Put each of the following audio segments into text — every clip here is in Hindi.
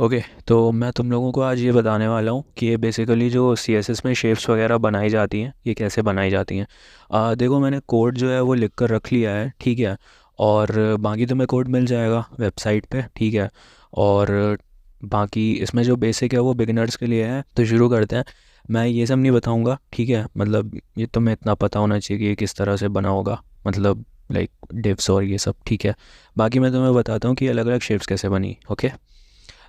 ओके। तो मैं तुम लोगों को आज ये बताने वाला हूँ कि ये बेसिकली जो CSS में शेप्स वगैरह बनाई जाती हैं ये कैसे बनाई जाती हैं। देखो, मैंने कोड जो है वो लिख कर रख लिया है, ठीक है। और बाकी तुम्हें कोड मिल जाएगा वेबसाइट पे, ठीक है। और बाकी इसमें जो बेसिक है वो बिगिनर्स के लिए है। तो शुरू करते हैं। मैं ये सब नहीं बताऊँगा, ठीक है। मतलब ये तुम्हें इतना पता होना चाहिए कि ये किस तरह से बना होगा, मतलब लाइक डिव्स और ये सब, ठीक है। बाकी मैं तुम्हें बताता हूँ कि अलग अलग शेप्स कैसे बनी। ओके।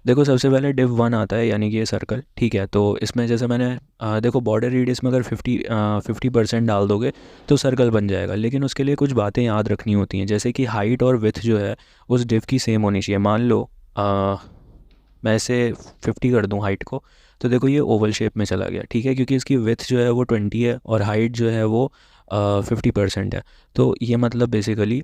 देखो, सबसे पहले div 1 आता है, यानी कि ये सर्कल, ठीक है। तो इसमें जैसे मैंने देखो, बॉर्डर रेडियस में अगर 50% डाल दोगे तो सर्कल बन जाएगा, लेकिन उसके लिए कुछ बातें याद रखनी होती हैं, जैसे कि हाइट और विथ जो है उस div की सेम होनी चाहिए। मान लो मैं इसे 50 कर दूं हाइट को, तो देखो ये ओवल शेप में चला गया, ठीक है, क्योंकि इसकी विथ जो है वो 20 है और हाइट जो है वो 50% है। तो ये मतलब बेसिकली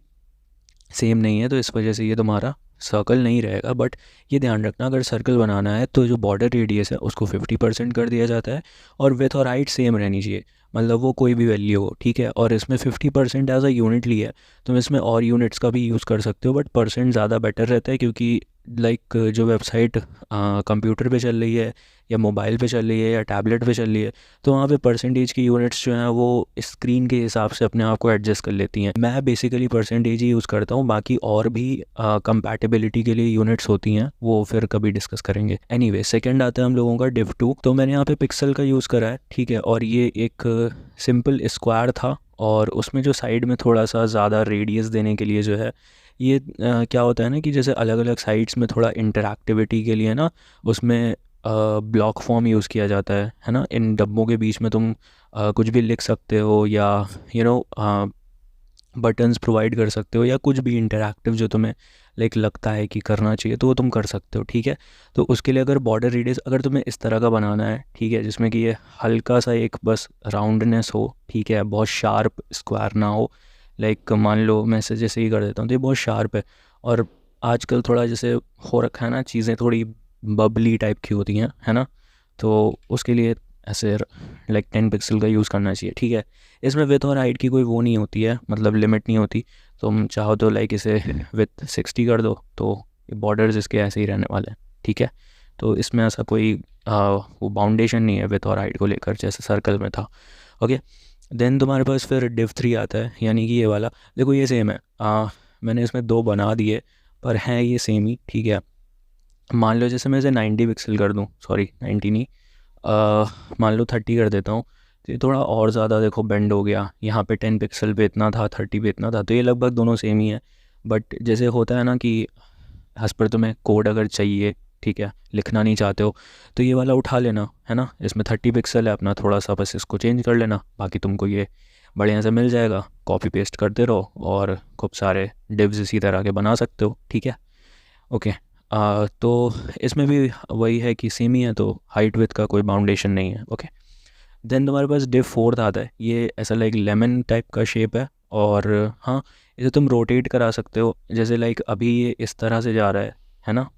सेम नहीं है, तो इस वजह से ये तुम्हारा सर्कल नहीं रहेगा। बट ये ध्यान रखना, अगर सर्कल बनाना है तो जो बॉर्डर रेडियस है उसको 50% कर दिया जाता है, और विथ और हाइट सेम रहनी चाहिए, मतलब वो कोई भी वैल्यू हो, ठीक है। और इसमें 50% एज अ यूनिट लिया है। तुम इसमें और यूनिट्स का भी यूज़ कर सकते हो, बट परसेंट ज़्यादा बेटर रहता है, क्योंकि लाइक जो वेबसाइट कंप्यूटर पे चल रही है या मोबाइल पे चल रही है या टैबलेट पे चल रही है, तो वहाँ पे परसेंटेज की यूनिट्स जो हैं वो स्क्रीन के हिसाब से अपने आप को एडजस्ट कर लेती हैं। मैं बेसिकली परसेंटेज ही यूज़ करता हूँ, बाकी और भी कंपैटिबिलिटी के लिए यूनिट्स होती हैं, वो फिर कभी डिस्कस करेंगे। एनीवे, सेकंड आता है हम लोगों का div 2। तो मैंने यहाँ पे पिक्सल का यूज़ करा है, ठीक है। और ये एक सिंपल स्क्वायर था, और उसमें जो साइड में थोड़ा सा ज़्यादा रेडियस देने के लिए जो है ये क्या होता है ना, कि जैसे अलग अलग साइड्स में थोड़ा इंटरैक्टिविटी के लिए ना उसमें ब्लॉक फॉर्म यूज़ किया जाता है ना। इन डब्बों के बीच में तुम कुछ भी लिख सकते हो, या यू नो बटन्स प्रोवाइड कर सकते हो, या कुछ भी इंटरैक्टिव जो तुम्हें लाइक लगता है कि करना चाहिए तो वो तुम कर सकते हो, ठीक है। तो उसके लिए अगर बॉर्डर रेडियस अगर तुम्हें इस तरह का बनाना है, ठीक है, जिसमें कि ये हल्का सा एक बस राउंडनेस हो, ठीक है, बहुत शार्प स्क्वायर ना हो। लाइक मान लो मैं इसे जैसे ही कर देता हूँ तो ये बहुत शार्प है, और आजकल थोड़ा जैसे हो रखा है ना, चीज़ें थोड़ी बबली टाइप की होती हैं, है ना। तो उसके लिए ऐसे लाइक 10 पिक्सल का यूज़ करना चाहिए, ठीक है। इसमें विथ और हाइट की कोई वो नहीं होती है, मतलब लिमिट नहीं होती। तुम चाहो तो लाइक इसे विथ 60 कर दो, तो बॉर्डर्स इसके ऐसे ही रहने वाले हैं, ठीक है। तो इसमें ऐसा कोई वो बाउंडेशन नहीं है विथ और हाइट को लेकर, जैसे सर्कल में था। ओके। देन तुम्हारे पास फिर div 3 आता है, यानी कि ये वाला। देखो ये सेम है, मैंने इसमें दो बना दिए, पर हैं ये सेम ही, ठीक है। मान लो जैसे मैं इसे 90 पिक्सल कर दूँ, सॉरी 90 नहीं, मान लो 30 कर देता हूँ, तो ये थोड़ा और ज़्यादा देखो बेंड हो गया। यहाँ पे 10 पिक्सल पे इतना था, 30 पे इतना था, तो ये लगभग दोनों सेम ही है। बट जैसे होता है ना कि हंस पर तुम्हें कोड अगर चाहिए, ठीक है, लिखना नहीं चाहते हो, तो ये वाला उठा लेना, है ना। इसमें 30 पिक्सल है अपना, थोड़ा सा बस इसको चेंज कर लेना, बाकी तुमको ये बढ़िया से मिल जाएगा। कॉपी पेस्ट करते रहो और खूब सारे डिव्स इसी तरह के बना सकते हो, ठीक है। ओके। तो इसमें भी वही है कि सेम ही है, तो हाइट विथ का कोई बाउंडेशन नहीं है। ओके। देन तुम्हारे पास div 4 आता है, ये ऐसा लाइक लेमन टाइप का शेप है। और हाँ, इसे तुम रोटेट करा सकते हो, जैसे लाइक अभी ये इस तरह से जा रहा है ना।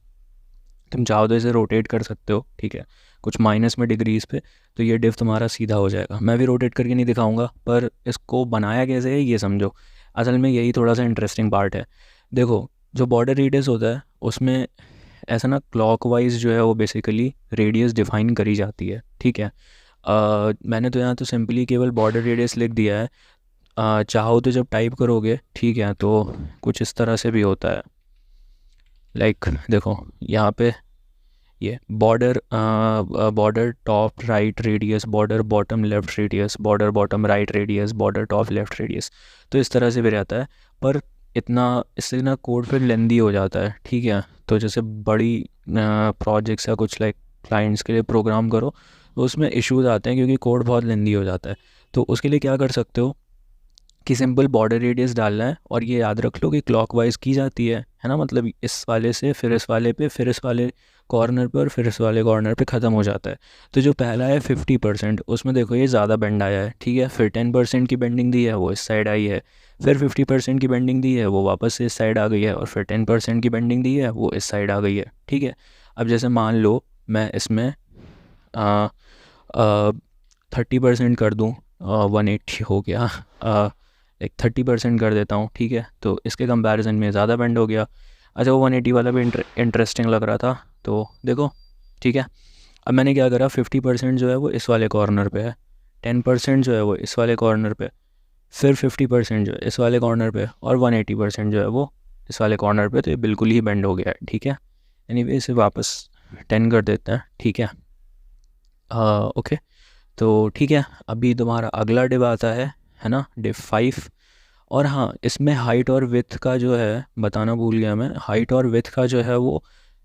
तुम चाहो तो इसे रोटेट कर सकते हो, ठीक है, कुछ माइनस में डिग्रीज पे, तो ये div तुम्हारा सीधा हो जाएगा। मैं भी रोटेट करके नहीं दिखाऊंगा, पर इसको बनाया कैसे है ये समझो। असल में यही थोड़ा सा इंटरेस्टिंग पार्ट है। देखो, जो बॉर्डर रेडियस होता है उसमें ऐसा ना क्लॉकवाइज जो है वो बेसिकली रेडियस डिफाइन करी जाती है, ठीक है। मैंने तो यहाँ तो सिंपली केवल बॉर्डर रेडियस लिख दिया है। चाहो तो जब टाइप करोगे, ठीक है, तो कुछ इस तरह से भी होता है। लाइक देखो यहाँ पे ये border top right radius, border bottom left radius, border bottom right radius, border top left radius, तो इस तरह से भी रहता है। पर इतना इससे ना कोड फिर लेंदी हो जाता है, ठीक है। तो जैसे बड़ी प्रोजेक्ट्स या कुछ लाइक क्लाइंट्स के लिए प्रोग्राम करो, तो उसमें इश्यूज आते हैं क्योंकि कोड बहुत लेंदी हो जाता है। तो उसके लिए क्या कर सकते हो कि सिंपल बॉर्डर रेडियस डालना है, और ये याद रख लो कि क्लॉकवाइज की जाती है ना, मतलब इस वाले से फिर इस वाले पे, फिर इस वाले कॉर्नर पर, फिर इस वाले कॉर्नर पे ख़त्म हो जाता है। तो जो पहला है 50%, उसमें देखो ये ज़्यादा बेंड आया है, ठीक है। फिर 10% की बेंडिंग दी है, वो इस साइड आई है। फिर 50% की बेंडिंग दी है, वो वापस से इस साइड आ गई है। और फिर 10% की बेंडिंग दी है, वो इस साइड आ गई है, ठीक है। अब जैसे मान लो मैं इसमें 30% कर दूँ, 180 हो गया, एक 30% कर देता हूँ, ठीक है। तो इसके कंपैरिजन में ज़्यादा बेंड हो गया। अच्छा वो 180 वाला भी इंटरेस्टिंग लग रहा था, तो देखो ठीक है। अब मैंने क्या करा, 50% जो है वो इस वाले कॉर्नर पे है, 10% जो है वो इस वाले कॉर्नर पे, फिर 50% जो है इस वाले कॉर्नर पे, और 180% जो है वो इस वाले कॉर्नर पे। तो ये बिल्कुल ही बेंड हो गया है, ठीक है। एनीवे इसे वापस 10 कर देते हैं, ठीक है। ओके, तो ठीक है, अभी तुम्हारा अगला डिव आता है ना, डिव 5। और हाँ, इसमें हाइट और विथ का जो है बताना भूल गया मैं, हाइट और विथ का जो है वो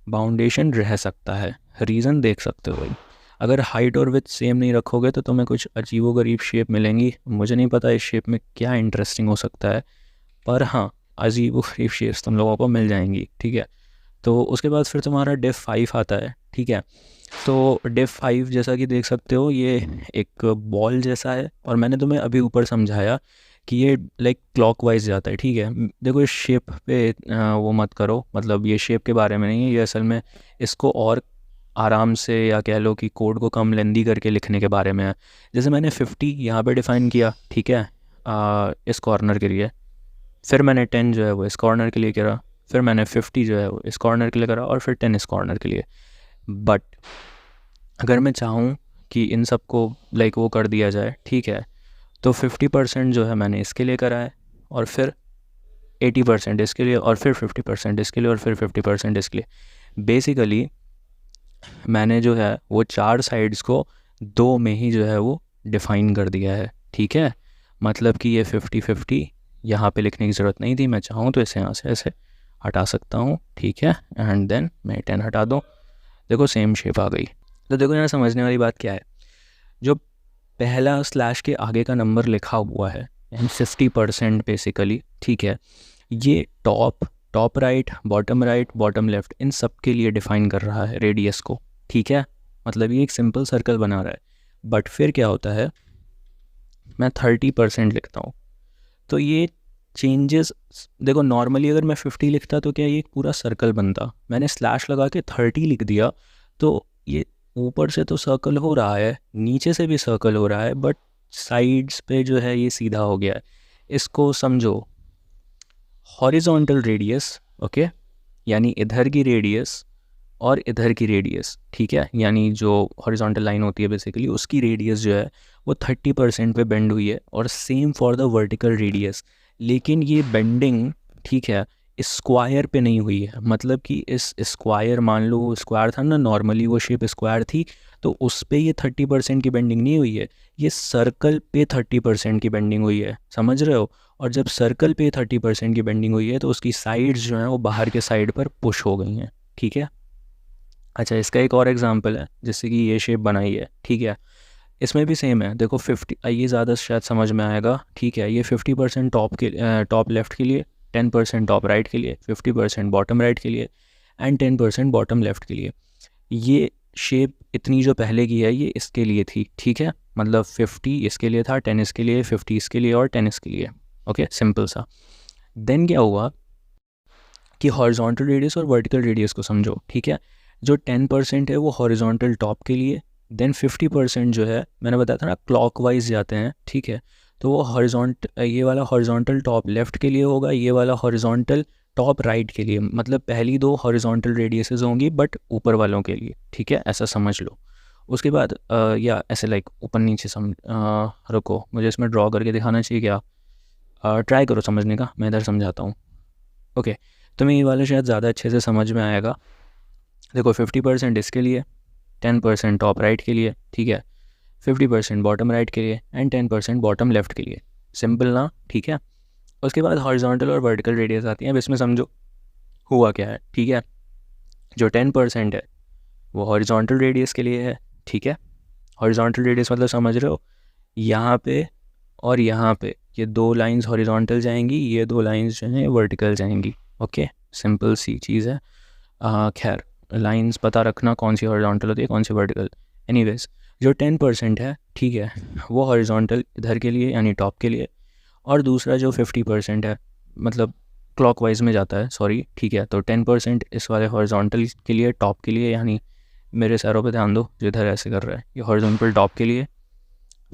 बाउंडेशन रह सकता है। रीज़न देख सकते हो भाई, अगर हाइट और विथ सेम नहीं रखोगे तो तुम्हें कुछ अजीबोगरीब शेप मिलेंगी। मुझे नहीं पता इस शेप में क्या इंटरेस्टिंग हो सकता है, पर हाँ अजीबोगरीब शेप्स तुम लोगों को मिल जाएंगी, ठीक है। तो उसके बाद फिर तुम्हारा डिव 5 आता है, ठीक है। तो डिव 5 जैसा कि देख सकते हो ये एक बॉल जैसा है, और मैंने तुम्हें अभी ऊपर समझाया कि ये लाइक क्लॉकवाइज जाता है, ठीक है। देखो इस शेप पे वो मत करो, मतलब ये शेप के बारे में नहीं है ये, असल में इसको और आराम से या कह लो कि कोड को कम लेंदी करके लिखने के बारे में है। जैसे मैंने 50 यहाँ पे डिफ़ाइन किया, ठीक है, इस कॉर्नर के लिए, फिर मैंने 10 जो है वो इस कॉर्नर के लिए करा, फिर मैंने 50 जो है वो इस कॉर्नर के लिए करा, और फिर 10 इस कॉर्नर के लिए। बट अगर मैं चाहूँ कि इन सब को लाइक वो कर दिया जाए, ठीक है, तो 50% जो है मैंने इसके लिए करा है, और फिर 80% इसके लिए, और फिर 50% इसके लिए, और फिर 50% इसके लिए। बेसिकली मैंने जो है वो 4 साइड्स को 2 में ही जो है वो डिफ़ाइन कर दिया है, ठीक है। मतलब कि ये 50-50 यहाँ पे लिखने की ज़रूरत नहीं थी, मैं चाहूँ तो इसे यहाँ से ऐसे हटा सकता हूँ, ठीक है, एंड देन मैं 10 हटा दूँ, देखो सेम शेप आ गई। तो देखो यहाँ समझने वाली बात क्या है, जो पहला स्लैश के आगे का नंबर लिखा हुआ है यानी 50% बेसिकली, ठीक है, ये टॉप राइट, बॉटम लेफ़्ट, इन सब के लिए डिफ़ाइन कर रहा है रेडियस को, ठीक है। मतलब ये एक सिंपल सर्कल बना रहा है। बट फिर क्या होता है, मैं 30% लिखता हूँ, तो ये चेंजेस, देखो नॉर्मली अगर मैं 50 लिखता तो क्या ये एक पूरा सर्कल बनता, मैंने स्लैश लगा के 30 लिख दिया, तो ये ऊपर से तो सर्कल हो रहा है, नीचे से भी सर्कल हो रहा है, बट साइड्स पे जो है ये सीधा हो गया है। इसको समझो हॉरिजॉन्टल रेडियस, ओके, यानी इधर की रेडियस और इधर की रेडियस, ठीक है, यानी जो हॉरिजॉन्टल लाइन होती है बेसिकली उसकी रेडियस जो है वो 30% पे बेंड हुई है, और same for the vertical radius. लेकिन ये बेंडिंग, ठीक है, स्क्वायर पे नहीं हुई है, मतलब कि इस स्क्वायर, मान लो स्क्वायर था ना, नॉर्मली वो शेप स्क्वायर थी, तो उस पे ये 30% की बेंडिंग नहीं हुई है, ये सर्कल पे 30% की बेंडिंग हुई है, समझ रहे हो। और जब सर्कल पे 30% की बेंडिंग हुई है तो उसकी साइड्स जो हैं वो बाहर के साइड पर पुश हो गई हैं, ठीक है। अच्छा इसका एक और एग्जांपल है, जैसे कि ये शेप बनाई है, ठीक है, इसमें भी सेम है। देखो 50, ये ज़्यादा शायद समझ में आएगा, ठीक है। ये 50% टॉप लेफ़्ट के लिए, 10% टॉप राइट के लिए, 50% बॉटम राइट के लिए, एंड 10% बॉटम लेफ़्ट के लिए। ये शेप इतनी जो पहले की है ये इसके लिए थी, ठीक है, मतलब 50 इसके लिए था, 10 इसके लिए, 50 इसके लिए, और 10 इसके लिए, ओके, सिंपल सा। देन क्या हुआ कि हॉरिजॉन्टल रेडियस और वर्टिकल रेडियस को समझो, ठीक है। जो 10% है वो हॉरिजॉन्टल टॉप के लिए, देन 50% जो है मैंने बताया था ना क्लॉकवाइज जाते हैं, ठीक है, तो वो ये वाला हॉरिजॉन्टल टॉप लेफ़्ट के लिए होगा, ये वाला हॉरिजॉन्टल टॉप राइट के लिए, मतलब पहली 2 हॉरिजॉन्टल रेडियसेस होंगी बट ऊपर वालों के लिए, ठीक है, ऐसा समझ लो। उसके बाद या ऐसे लाइक ऊपर नीचे रुको, मुझे इसमें ड्रॉ करके दिखाना चाहिए क्या, ट्राई करो समझने का, मैं इधर समझाता हूँ, ओके। तुम्हें ये वाला शायद ज़्यादा अच्छे से समझ में आएगा। देखो 50% इसके लिए, 10% टॉप राइट के लिए, ठीक है, 50% बॉटम राइट के लिए, एंड 10% बॉटम लेफ़्ट के लिए। सिंपल ना, ठीक है। उसके बाद हॉरिजॉन्टल और वर्टिकल रेडियस आती हैं। अब इसमें समझो हुआ क्या है, ठीक है। जो 10% है वो हॉरिजॉन्टल रेडियस के लिए है, ठीक है। हॉरिजॉन्टल रेडियस मतलब समझ रहे हो, यहाँ पे और यहाँ पे ये 2 लाइंस हॉरिजॉन्टल जाएंगी, ये 2 लाइंस जो हैं वर्टिकल जाएंगी, ओके, सिंपल सी चीज़ है। खैर लाइंस पता रखना कौन सी हॉरिजॉन्टल होती है कौन सी वर्टिकल। एनीवेज जो 10% है, ठीक है, वो हॉरिजॉन्टल इधर के लिए यानी टॉप के लिए, और दूसरा जो 50% है मतलब क्लॉकवाइज में जाता है, सॉरी, ठीक है, तो 10% इस वाले हॉरिजॉन्टल के लिए, टॉप के लिए, यानी मेरे सैरों पे ध्यान दो जो इधर ऐसे कर रहा है, ये हॉरिजॉन्टल टॉप के लिए,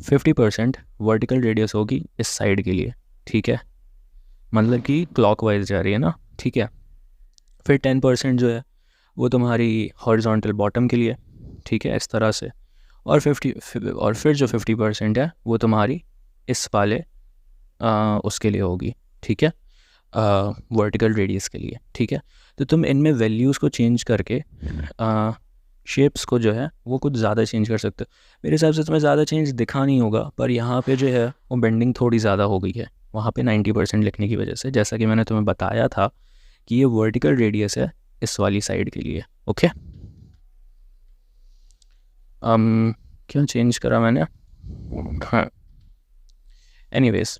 50% वर्टिकल रेडियस होगी इस साइड के लिए, ठीक है, मतलब कि क्लॉकवाइज जा रही है ना, ठीक है। फिर 10% जो है वो तुम्हारी हॉरिजॉन्टल बॉटम के लिए, ठीक है, इस तरह से। और फिर जो 50% है वो तुम्हारी इस वाले उसके लिए होगी, ठीक है, वर्टिकल रेडियस के लिए, ठीक है। तो तुम इनमें वैल्यूज़ को चेंज करके शेप्स को जो है वो कुछ ज़्यादा चेंज कर सकते हो। मेरे हिसाब से तुम्हें ज़्यादा चेंज दिखा नहीं होगा, पर यहाँ पे जो है वो बेंडिंग थोड़ी ज़्यादा हो गई है वहाँ पे 90% लिखने की वजह से, जैसा कि मैंने तुम्हें बताया था कि ये वर्टिकल रेडियस है इस वाली साइड के लिए। ओके, क्यों चेंज करा मैंने? हाँ, एनीवेज,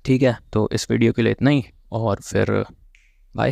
ठीक है, तो इस वीडियो के लिए इतना ही, और फिर